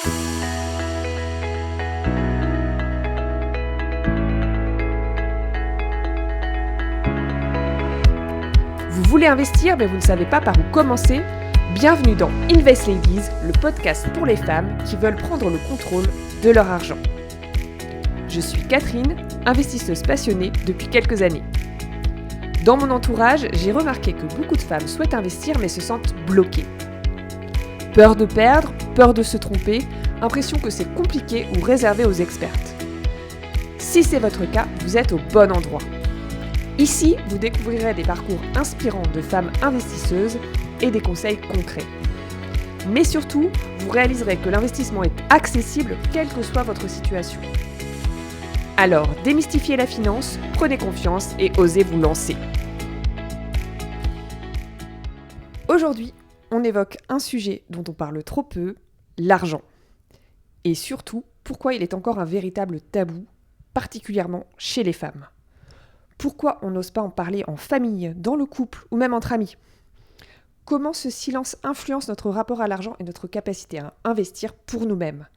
Vous voulez investir mais vous ne savez pas par où commencer ? Bienvenue dans Invest Ladies, le podcast pour les femmes qui veulent prendre le contrôle de leur argent. Je suis Catherine, investisseuse passionnée depuis quelques années. Dans mon entourage, j'ai remarqué que beaucoup de femmes souhaitent investir mais se sentent bloquées. Peur de perdre, peur de se tromper, impression que c'est compliqué ou réservé aux expertes. Si c'est votre cas, vous êtes au bon endroit. Ici, vous découvrirez des parcours inspirants de femmes investisseuses et des conseils concrets. Mais surtout, vous réaliserez que l'investissement est accessible quelle que soit votre situation. Alors, démystifiez la finance, prenez confiance et osez vous lancer. Aujourd'hui, on évoque un sujet dont on parle trop peu, l'argent. Et surtout, pourquoi il est encore un véritable tabou, particulièrement chez les femmes. Pourquoi on n'ose pas en parler en famille, dans le couple ou même entre amis ? Comment ce silence influence notre rapport à l'argent et notre capacité à investir pour nous-mêmes ?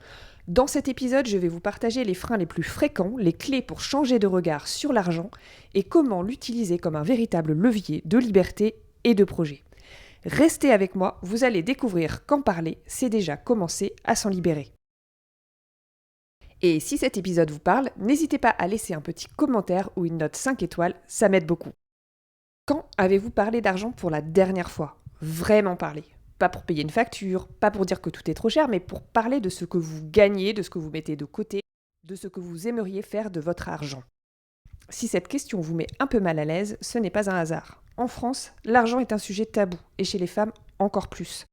Dans cet épisode, je vais vous partager les freins les plus fréquents, les clés pour changer de regard sur l'argent et comment l'utiliser comme un véritable levier de liberté et de projet. Restez avec moi, vous allez découvrir qu'en parler, c'est déjà commencer à s'en libérer. Et si cet épisode vous parle, n'hésitez pas à laisser un petit commentaire ou une note 5 étoiles, ça m'aide beaucoup. Quand avez-vous parlé d'argent pour la dernière fois ? Vraiment parler. Pas pour payer une facture, pas pour dire que tout est trop cher, mais pour parler de ce que vous gagnez, de ce que vous mettez de côté, de ce que vous aimeriez faire de votre argent. Si cette question vous met un peu mal à l'aise, ce n'est pas un hasard. En France, l'argent est un sujet tabou, et chez les femmes, encore plus.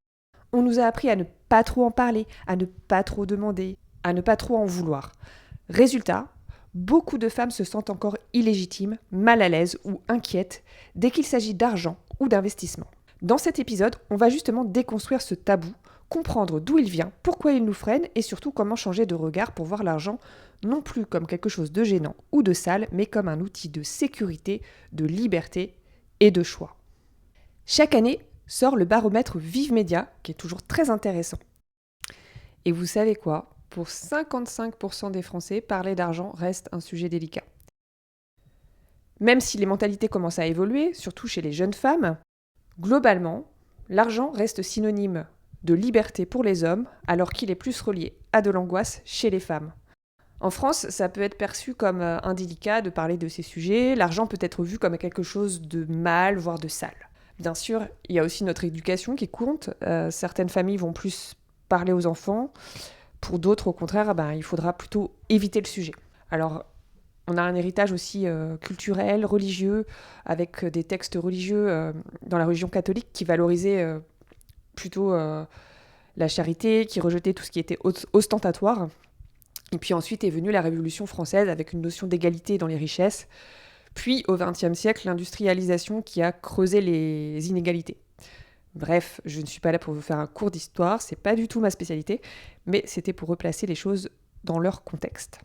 On nous a appris à ne pas trop en parler, à ne pas trop demander, à ne pas trop en vouloir. Résultat, beaucoup de femmes se sentent encore illégitimes, mal à l'aise ou inquiètes dès qu'il s'agit d'argent ou d'investissement. Dans cet épisode, on va justement déconstruire ce tabou, comprendre d'où il vient, pourquoi il nous freine et surtout comment changer de regard pour voir l'argent non plus comme quelque chose de gênant ou de sale, mais comme un outil de sécurité, de liberté et de choix. Chaque année sort le baromètre Vive Média, qui est toujours très intéressant. Et vous savez quoi ? Pour 55% des Français, parler d'argent reste un sujet délicat. Même si les mentalités commencent à évoluer, surtout chez les jeunes femmes, globalement, l'argent reste synonyme de liberté pour les hommes, alors qu'il est plus relié à de l'angoisse chez les femmes. En France, ça peut être perçu comme indélicat de parler de ces sujets, l'argent peut être vu comme quelque chose de mal, voire de sale. Bien sûr, il y a aussi notre éducation qui compte, certaines familles vont plus parler aux enfants, pour d'autres, au contraire, il faudra plutôt éviter le sujet. Alors, on a un héritage aussi culturel, religieux, avec des textes religieux dans la religion catholique qui valorisaient plutôt la charité, qui rejetaient tout ce qui était ostentatoire. Et puis ensuite est venue la Révolution française avec une notion d'égalité dans les richesses. Puis au XXe siècle, l'industrialisation qui a creusé les inégalités. Bref, je ne suis pas là pour vous faire un cours d'histoire, c'est pas du tout ma spécialité, mais c'était pour replacer les choses dans leur contexte.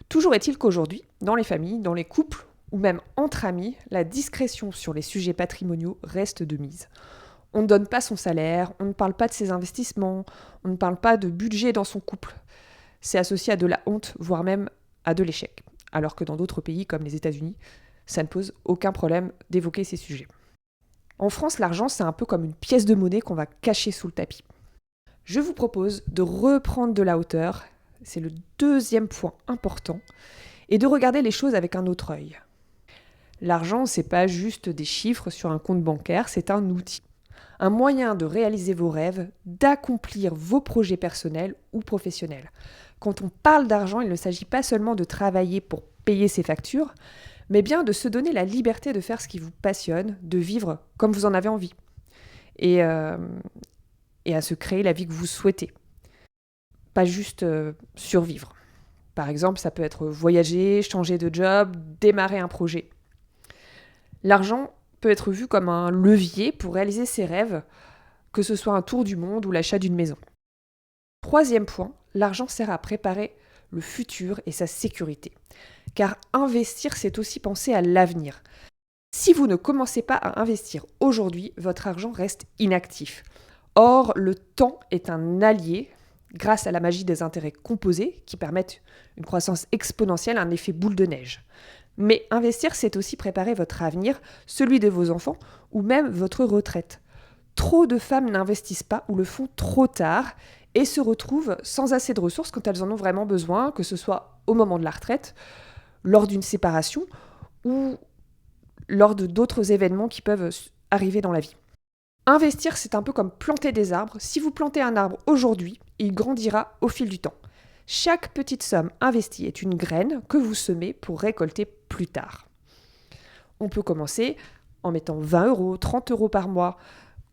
Toujours est-il qu'aujourd'hui, dans les familles, dans les couples, ou même entre amis, la discrétion sur les sujets patrimoniaux reste de mise. On ne donne pas son salaire, on ne parle pas de ses investissements, on ne parle pas de budget dans son couple. C'est associé à de la honte, voire même à de l'échec. Alors que dans d'autres pays, comme les États-Unis, ça ne pose aucun problème d'évoquer ces sujets. En France, l'argent, c'est un peu comme une pièce de monnaie qu'on va cacher sous le tapis. Je vous propose de reprendre de la hauteur, c'est le deuxième point important, et de regarder les choses avec un autre œil. L'argent, c'est pas juste des chiffres sur un compte bancaire, c'est un outil. Un moyen de réaliser vos rêves, d'accomplir vos projets personnels ou professionnels. Quand on parle d'argent, il ne s'agit pas seulement de travailler pour payer ses factures, mais bien de se donner la liberté de faire ce qui vous passionne, de vivre comme vous en avez envie, et à se créer la vie que vous souhaitez. Pas juste survivre. Par exemple, ça peut être voyager, changer de job, démarrer un projet. L'argent peut être vu comme un levier pour réaliser ses rêves, que ce soit un tour du monde ou l'achat d'une maison. Troisième point, l'argent sert à préparer le futur et sa sécurité. Car investir, c'est aussi penser à l'avenir. Si vous ne commencez pas à investir aujourd'hui, votre argent reste inactif. Or, le temps est un allié grâce à la magie des intérêts composés qui permettent une croissance exponentielle, un effet boule de neige. Mais investir, c'est aussi préparer votre avenir, celui de vos enfants ou même votre retraite. Trop de femmes n'investissent pas ou le font trop tard et se retrouvent sans assez de ressources quand elles en ont vraiment besoin, que ce soit au moment de la retraite, lors d'une séparation ou lors d'autres événements qui peuvent arriver dans la vie. Investir, c'est un peu comme planter des arbres. Si vous plantez un arbre aujourd'hui, il grandira au fil du temps. Chaque petite somme investie est une graine que vous semez pour récolter plus tard. On peut commencer en mettant 20 euros, 30 euros par mois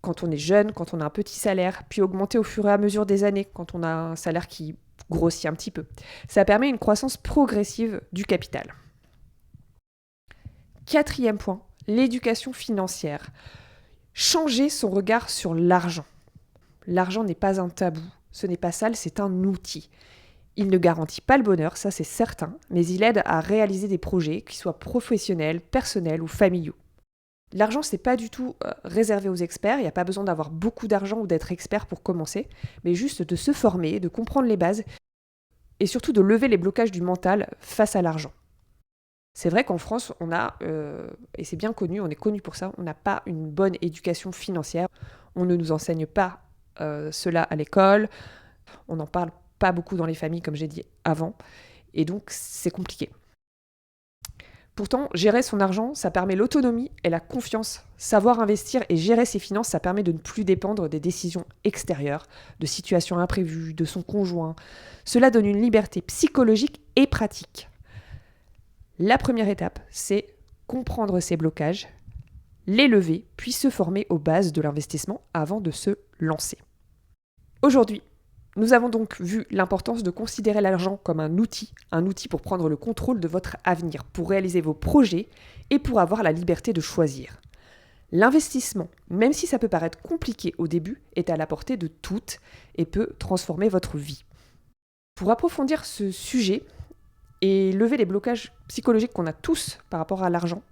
quand on est jeune, quand on a un petit salaire, puis augmenter au fur et à mesure des années quand on a un salaire qui grossit un petit peu. Ça permet une croissance progressive du capital. 4e point, l'éducation financière. Changer son regard sur l'argent. L'argent n'est pas un tabou, ce n'est pas sale, c'est un outil. Il ne garantit pas le bonheur, ça c'est certain, mais il aide à réaliser des projets, qu'ils soient professionnels, personnels ou familiaux. L'argent, c'est pas du tout réservé aux experts, il n'y a pas besoin d'avoir beaucoup d'argent ou d'être expert pour commencer, mais juste de se former, de comprendre les bases et surtout de lever les blocages du mental face à l'argent. C'est vrai qu'en France, on a, et c'est bien connu, on est connu pour ça, on n'a pas une bonne éducation financière. On ne nous enseigne pas cela à l'école, on n'en parle pas beaucoup dans les familles, comme j'ai dit avant, et donc c'est compliqué. Pourtant, gérer son argent, ça permet l'autonomie et la confiance. Savoir investir et gérer ses finances, ça permet de ne plus dépendre des décisions extérieures, de situations imprévues, de son conjoint. Cela donne une liberté psychologique et pratique. La première étape, c'est comprendre ses blocages, les lever, puis se former aux bases de l'investissement avant de se lancer. Aujourd'hui, nous avons donc vu l'importance de considérer l'argent comme un outil pour prendre le contrôle de votre avenir, pour réaliser vos projets et pour avoir la liberté de choisir. L'investissement, même si ça peut paraître compliqué au début, est à la portée de toutes et peut transformer votre vie. Pour approfondir ce sujet et lever les blocages psychologiques qu'on a tous par rapport à l'argent,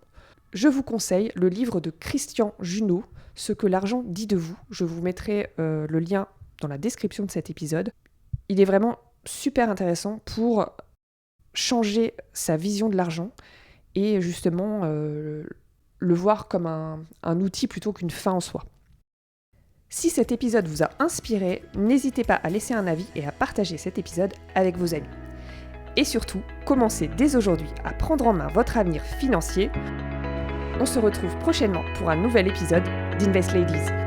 je vous conseille le livre de Christian Junod, « Ce que l'argent dit de vous ». Je vous mettrai le lien dans la description de cet épisode. Il est vraiment super intéressant pour changer sa vision de l'argent et justement le voir comme un outil plutôt qu'une fin en soi. Si cet épisode vous a inspiré, n'hésitez pas à laisser un avis et à partager cet épisode avec vos amis. Et surtout, commencez dès aujourd'hui à prendre en main votre avenir financier. On se retrouve prochainement pour un nouvel épisode d'Invest Ladies.